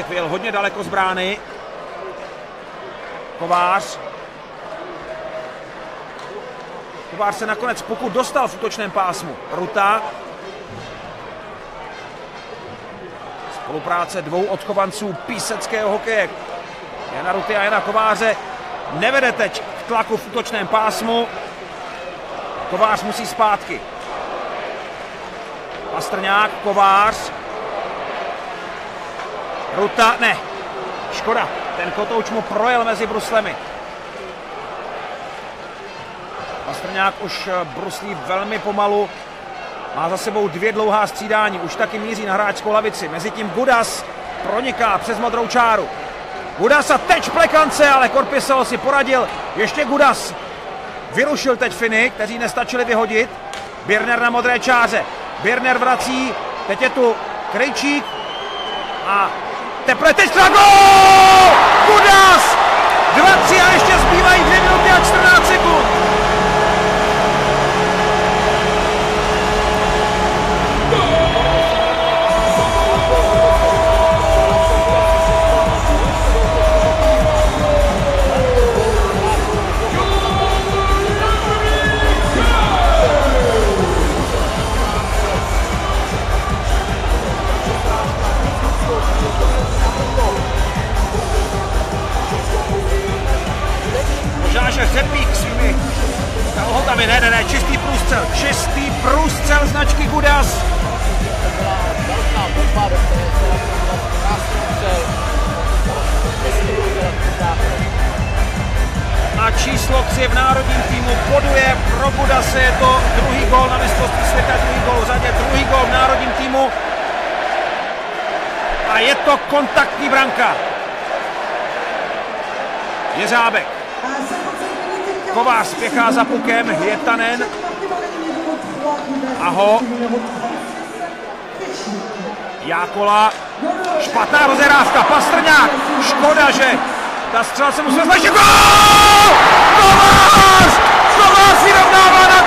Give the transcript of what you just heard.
Vyjel hodně daleko z brány. Kovář. Kovář se nakonec pokud dostal v útočném pásmu. Ruta. Spolupráce dvou odchovanců píseckého hokeje. Jana Ruty a Jana Kováře nevede teď k tlaku v útočném pásmu. Kovář musí zpátky. Pastrňák, Kovář. Ruta, ne. Škoda, ten kotouč mu projel mezi bruslemi. Pastrňák už bruslí velmi pomalu. Má za sebou dvě dlouhá střídání. Už taky míří na hráčskou lavici. Mezitím Gudas proniká přes modrou čáru. Gudas a teď Plekance, ale Korpisel si poradil. Ještě Gudas vyrušil teď Finy, kteří nestačili vyhodit. Birner na modré čáře. Birner vrací. Teď je tu Krejčík. A teprve teď třeba gól! Gudas! 2-3 a ještě zbývají 2 minuty a 14 sekund. Že Řepík svými kalhotami, ne, čistý průstřel značky Gudas. A číslo 3 v národním týmu boduje pro Gudase, je to druhý gól na mistrovství světa, druhý gól v řadě, druhý gól v národním týmu. A je to kontaktní branka. Jeřábek. Kovář spěchá za pukem, Hietanen. Aho. Jákola. Špatná rozehrávka, Pastrňák. Škoda, že ta střela se musela zlepšit. Gól! Kovář! Kovář vyrovnává na